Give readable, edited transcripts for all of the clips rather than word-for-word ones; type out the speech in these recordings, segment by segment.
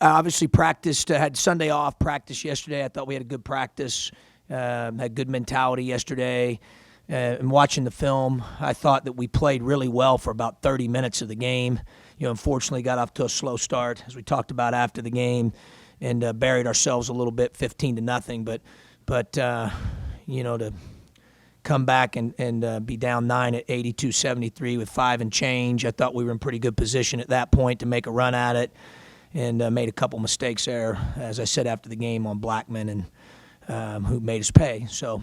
I obviously practiced, had Sunday off, practice yesterday. I thought we had a good practice, had good mentality yesterday. And watching the film, I thought that we played really well for about 30 minutes of the game. Unfortunately got off to a slow start, as we talked about after the game, and buried ourselves a little bit, 15-0. But to come back and be down 9 at 82-73 with 5 and change, I thought we were in pretty good position at that point to make a run at it, and made a couple mistakes there, as I said after the game, on Blackman, and who made us pay. So.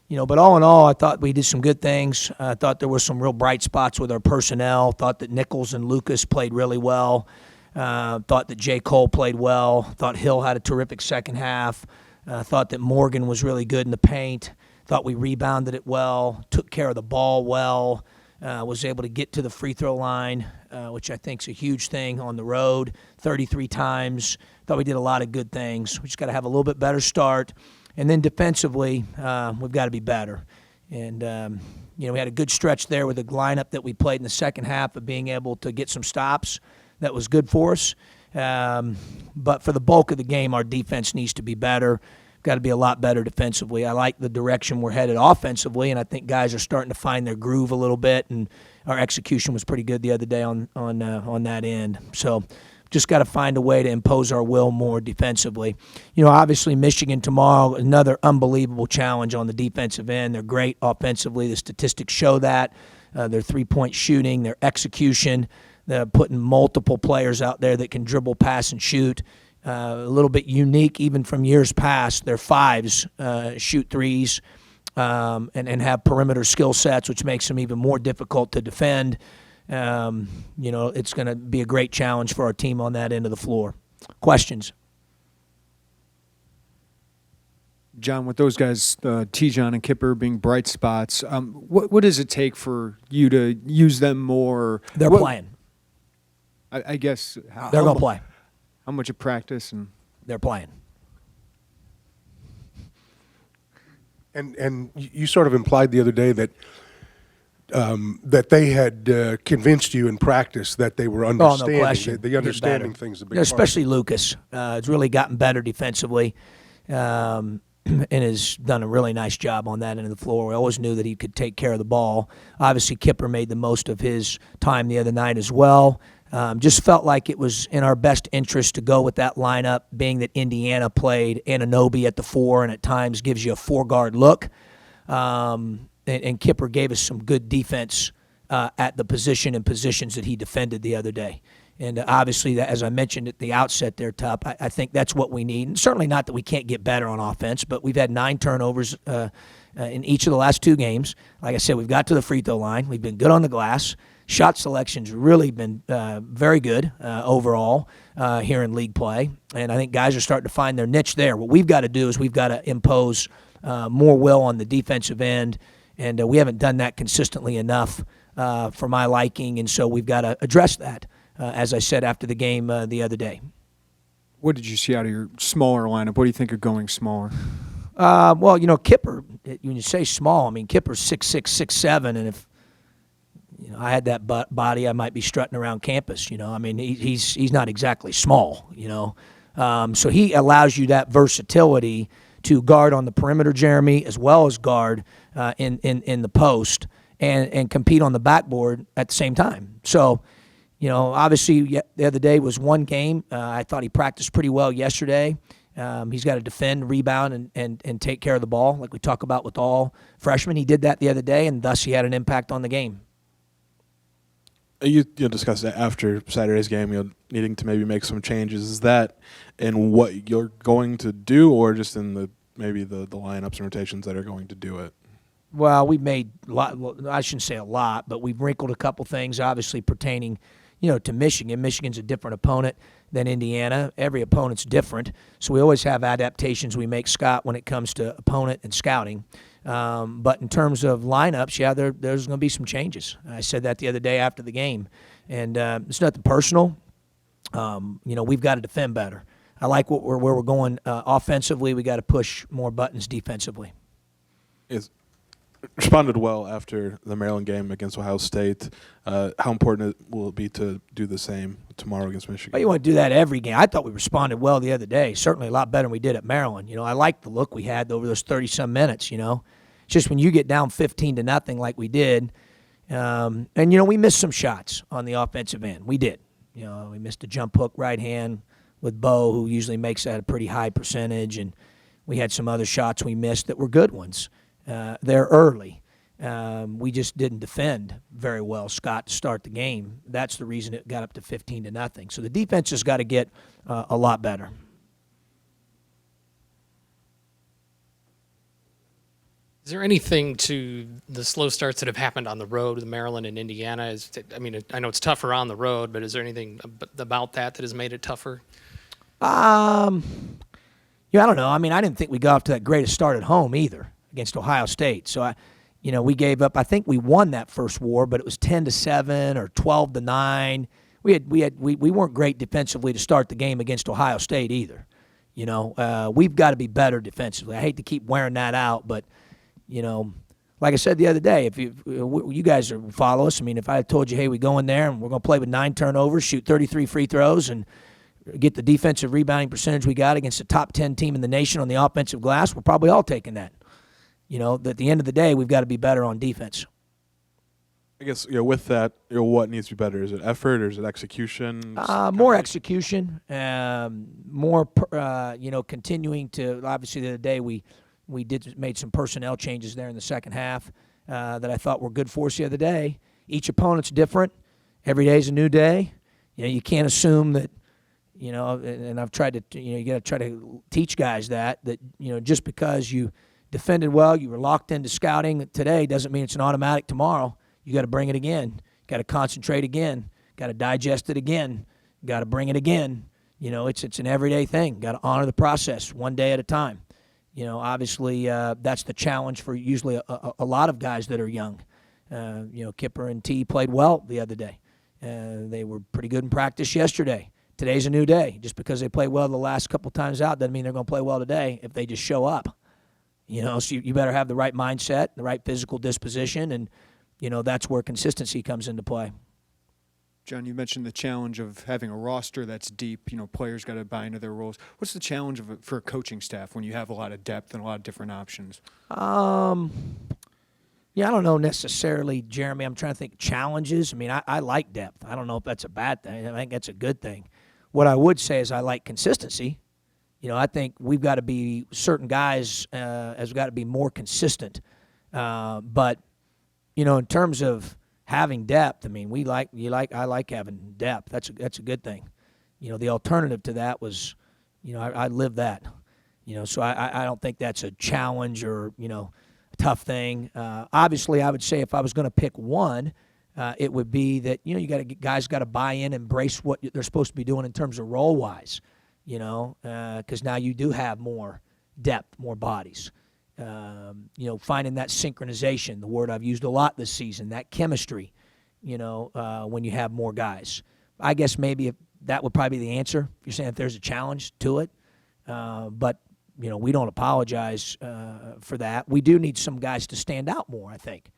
But all in all, I thought we did some good things. I thought there were some real bright spots with our personnel. Thought that Nichols and Lucas played really well. Thought that J. Cole played well. Thought Hill had a terrific second half. Thought that Morgan was really good in the paint. Thought we rebounded it well, took care of the ball well, was able to get to the free throw line, which I think is a huge thing on the road, 33 times. Thought we did a lot of good things. We just got to have a little bit better start. And then defensively, we've got to be better. And, we had a good stretch there with the lineup that we played in the second half of being able to get some stops. That was good for us. But for the bulk of the game, our defense needs to be better. Got to be a lot better defensively. I like the direction we're headed offensively, and I think guys are starting to find their groove a little bit, and our execution was pretty good the other day on that end. So just got to find a way to impose our will more defensively. Obviously Michigan tomorrow, another unbelievable challenge on the defensive end. They're great offensively. The statistics show that. Their three-point shooting, their execution. They're putting multiple players out there that can dribble, pass, and shoot. A little bit unique even from years past. Their fives shoot threes and have perimeter skill sets, which makes them even more difficult to defend. It's going to be a great challenge for our team on that end of the floor. Questions? John, with those guys, T-John and Kipper being bright spots, what does it take for you to use them more? They're playing. I guess. They're going to play. How much of practice? And they're playing. And you sort of implied the other day that that they had convinced you in practice that they were understanding. Oh, no question. The understanding thing's a big part. Especially Lucas. It's really gotten better defensively and has done a really nice job on that end of the floor. We always knew that he could take care of the ball. Obviously, Kipper made the most of his time the other night as well. Just felt like it was in our best interest to go with that lineup, being that Indiana played Anunoby at the 4 and at times gives you a 4-guard look. And Kipper gave us some good defense at the position and positions that he defended the other day. And obviously, as I mentioned at the outset there, Tup, I think that's what we need. And certainly not that we can't get better on offense, but we've had 9 turnovers in each of the last 2 games. Like I said, we've got to the free throw line. We've been good on the glass. Shot selection's really been very good overall here in league play. And I think guys are starting to find their niche there. What we've got to do is we've got to impose more will on the defensive end. And we haven't done that consistently enough for my liking, and so we've got to address that, as I said after the game the other day. What did you see out of your smaller lineup? What do you think of going smaller? Well, Kipper, when you say small, I mean, Kipper's 6'6", 6'7", and if I had that body, I might be strutting around campus. I mean, he's not exactly small. So he allows you that versatility to guard on the perimeter, Jeremy, as well as guard in the post and compete on the backboard at the same time. So, obviously the other day was one game. I thought he practiced pretty well yesterday. He's got to defend, rebound, and take care of the ball, like we talk about with all freshmen. He did that the other day, and thus he had an impact on the game. You discussed that after Saturday's game, needing to maybe make some changes. Is that in what you're going to do, or just in maybe the lineups and rotations that are going to do it? Well, we've made a lot. I shouldn't say a lot, but we've wrinkled a couple things, obviously pertaining, to Michigan. Michigan's a different opponent than Indiana. Every opponent's different, so we always have adaptations we make, Scott, when it comes to opponent and scouting. But in terms of lineups, yeah, there's going to be some changes. I said that the other day after the game, and it's nothing personal. We've got to defend better. I like where we're going offensively. We got to push more buttons defensively. responded well after the Maryland game against Ohio State. How important will it be to do the same tomorrow against Michigan? Well, you want to do that every game. I thought we responded well the other day, certainly a lot better than we did at Maryland. I liked the look we had over those 30-some minutes, It's just when you get down 15-0 like we did, and, we missed some shots on the offensive end. We did. We missed a jump hook right hand with Bo, who usually makes that a pretty high percentage, and we had some other shots we missed that were good ones. They're early. We just didn't defend very well, Scott, to start the game. That's the reason it got up to 15-0. So the defense has got to get a lot better. Is there anything to the slow starts that have happened on the road with Maryland and Indiana? I know it's tougher on the road, but is there anything about that has made it tougher? I don't know. I didn't think we got off to that greatest start at home either against Ohio State. So, we gave up. I think we won that first war, but it was 10-7 or 12-9. We weren't great defensively to start the game against Ohio State either. We've got to be better defensively. I hate to keep wearing that out, but like I said the other day, if you guys follow us, if I had told you, hey, we go in there and we're going to play with 9 turnovers, shoot 33 free throws, and get the defensive rebounding percentage we got against the top 10 team in the nation on the offensive glass, we're probably all taking that. At the end of the day, we've got to be better on defense. I guess with that, what needs to be better? Is it effort or is it execution? More execution, more continuing to. Obviously, the other day we made some personnel changes there in the second half that I thought were good for us the other day. Each opponent's different. Every day's a new day. You can't assume that. And I've tried to. You got to try to teach guys that just because you defended well, you were locked into scouting today doesn't mean it's an automatic tomorrow. You got to bring it again. Got to concentrate again. Got to digest it again. Got to bring it again. It's an everyday thing. Got to honor the process one day at a time. Obviously that's the challenge for usually a lot of guys that are young. Kipper and T played well the other day. They were pretty good in practice yesterday. Today's a new day. Just because they played well the last couple times out doesn't mean they're going to play well today if they just show up. So you better have the right mindset, the right physical disposition, and, that's where consistency comes into play. John, you mentioned the challenge of having a roster that's deep. Players got to buy into their roles. What's the challenge for a coaching staff when you have a lot of depth and a lot of different options? I don't know necessarily, Jeremy. I'm trying to think challenges. I like depth. I don't know if that's a bad thing. I think that's a good thing. What I would say is I like consistency. I think we've got to be certain guys has got to be more consistent. But in terms of having depth, I like having depth. That's a good thing. The alternative to that was, I live that. So I don't think that's a challenge or a tough thing. Obviously, I would say if I was going to pick one, it would be that guys got to buy in, embrace what they're supposed to be doing in terms of role wise. Because now you do have more depth, more bodies. Finding that synchronization, the word I've used a lot this season, that chemistry, when you have more guys. I guess maybe that would probably be the answer. If you're saying if there's a challenge to it. But, we don't apologize for that. We do need some guys to stand out more, I think.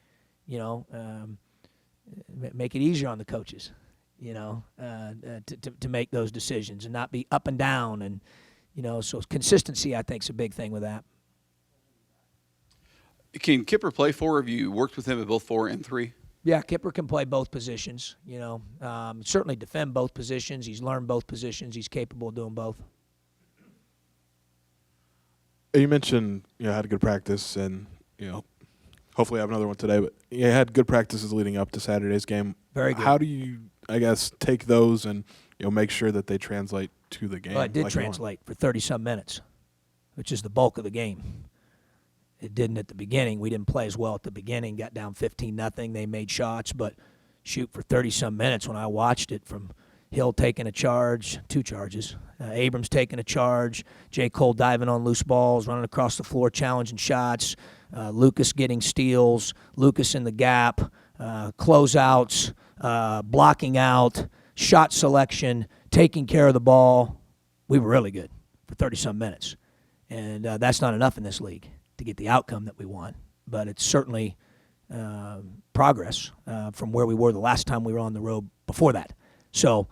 Make it easier on the coaches. To make those decisions and not be up and down. And, so consistency, I think, is a big thing with that. Can Kipper play 4? Have you worked with him at both 4 and 3? Yeah, Kipper can play both positions, certainly defend both positions. He's learned both positions. He's capable of doing both. You mentioned, had a good practice and, hopefully have another one today, but you had good practices leading up to Saturday's game. Very good. How do you, take those and, make sure that they translate to the game? Well, it did translate for 30-some minutes, which is the bulk of the game. It didn't at the beginning. We didn't play as well at the beginning. Got down 15-0. They made shots, but shoot, for 30-some minutes when I watched it, from Hill taking a charge, 2 charges, Abrams taking a charge, J. Cole diving on loose balls, running across the floor, challenging shots, Lucas getting steals, Lucas in the gap, closeouts, blocking out, shot selection, taking care of the ball. We were really good for 30-some minutes. And that's not enough in this league to get the outcome that we want. but it's certainly progress from where we were the last time we were on the road before that. So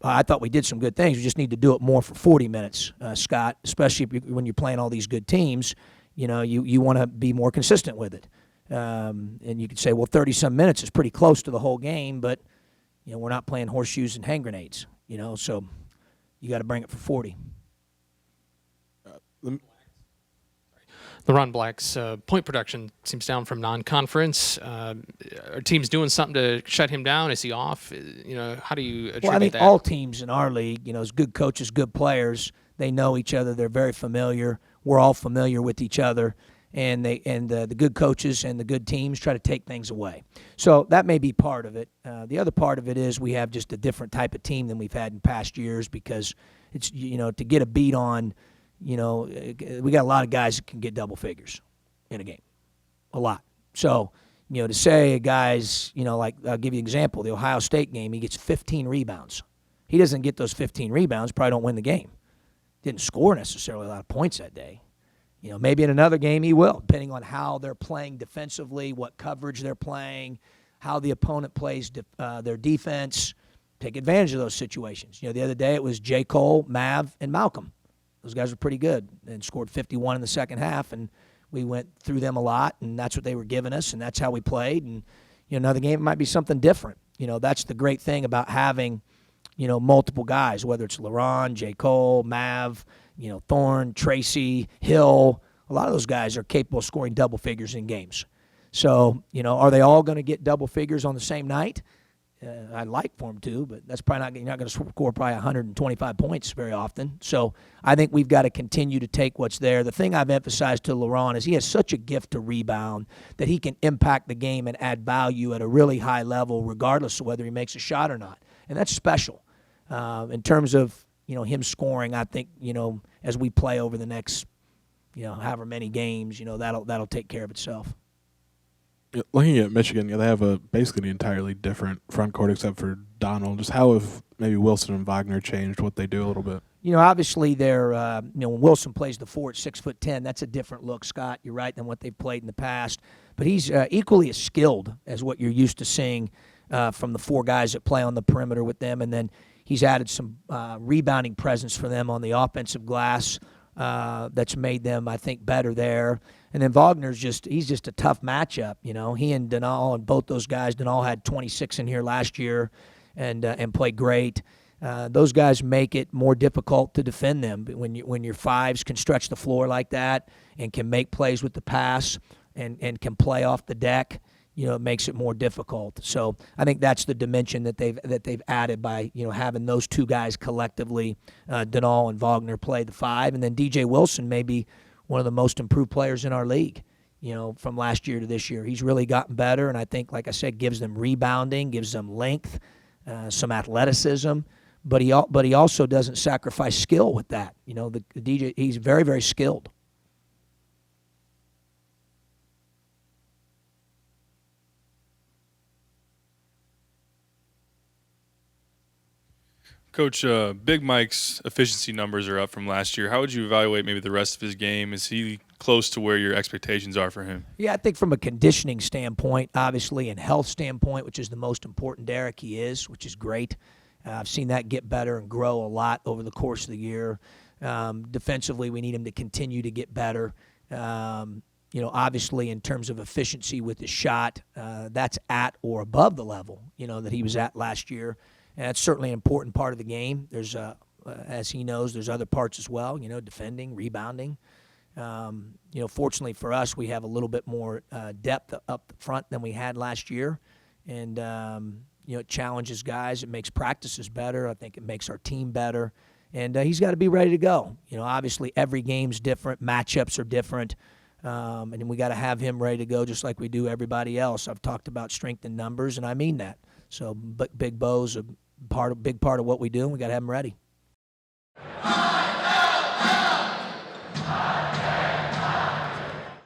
I thought we did some good things. We just need to do it more for 40 minutes, Scott, especially when you're playing all these good teams. You want to be more consistent with it. And you could say, well, 30-some minutes is pretty close to the whole game, but we're not playing horseshoes and hand grenades, so you got to bring it for 40. Laurent Blacks' point production seems down from non-conference. Are teams doing something to shut him down? Is he off? How do you attribute Well, I think that? all teams in our league, as good coaches, good players, they know each other. They're very familiar. We're all familiar with each other, and the good coaches and the good teams try to take things away. So that may be part of it. The other part of it is we have just a different type of team than we've had in past years because it's to get a beat on. We got a lot of guys that can get double figures in a game, a lot. So, to say a guy's, like I'll give you an example, the Ohio State game, he gets 15 rebounds. He doesn't get those 15 rebounds, probably don't win the game. Didn't score necessarily a lot of points that day. Maybe in another game he will, depending on how they're playing defensively, what coverage they're playing, how the opponent plays their defense. Take advantage of those situations. The other day it was J. Cole, Mav, and Malcolm. Those guys were pretty good and scored 51 in the second half, and we went through them a lot, and that's what they were giving us, and that's how we played. And another game might be something different. That's the great thing about having, multiple guys, whether it's Laurent, J. Cole, Mav, Thorne, Tracy, Hill. A lot of those guys are capable of scoring double figures in games. So, are they all going to get double figures on the same night? I'd like for them to, but that's probably you're not going to score probably 125 points very often. So I think we've got to continue to take what's there. The thing I've emphasized to Laurent is he has such a gift to rebound that he can impact the game and add value at a really high level regardless of whether he makes a shot or not. And that's special. In terms of, him scoring, I think, as we play over the next, however many games, that'll take care of itself. Looking at Michigan, they have basically an entirely different front court except for Donald. Just how have maybe Wilson and Wagner changed what they do a little bit? Obviously they're, when Wilson plays the 4 at 6'10", that's a different look, Scott. You're right, than what they've played in the past. But he's equally as skilled as what you're used to seeing from the 4 guys that play on the perimeter with them. And then he's added some rebounding presence for them on the offensive glass that's made them, I think, better there. And then Wagner's he's just a tough matchup. He and Denal and both those guys, Denal had 26 in here last year and played great. Those guys make it more difficult to defend them. But when your fives can stretch the floor like that and can make plays with the pass and can play off the deck, it makes it more difficult. So I think that's the dimension that they've added by having those 2 guys collectively, Denal and Wagner, play the 5, and then DJ Wilson may be one of the most improved players in our league. From last year to this year, he's really gotten better, and I think, like I said, gives them rebounding, gives them length, some athleticism, but he also doesn't sacrifice skill with that. The DJ, he's very, very skilled. Coach, Big Mike's efficiency numbers are up from last year. How would you evaluate maybe the rest of his game? Is he close to where your expectations are for him? Yeah, I think from a conditioning standpoint, obviously, and health standpoint, which is the most important, Derek, he is, which is great. I've seen that get better and grow a lot over the course of the year. Defensively, we need him to continue to get better. Obviously, in terms of efficiency with his shot, that's at or above the level, that he was at last year. And that's certainly an important part of the game. There's, as he knows, there's other parts as well, defending, rebounding. Fortunately for us, we have a little bit more depth up front than we had last year. And, it challenges guys. It makes practices better. I think it makes our team better. And he's got to be ready to go. Obviously, every game's different. Matchups are different. And we got to have him ready to go just like we do everybody else. I've talked about strength in numbers, and I mean that. So Big Bo's a big part of what we do, and we got to have him ready.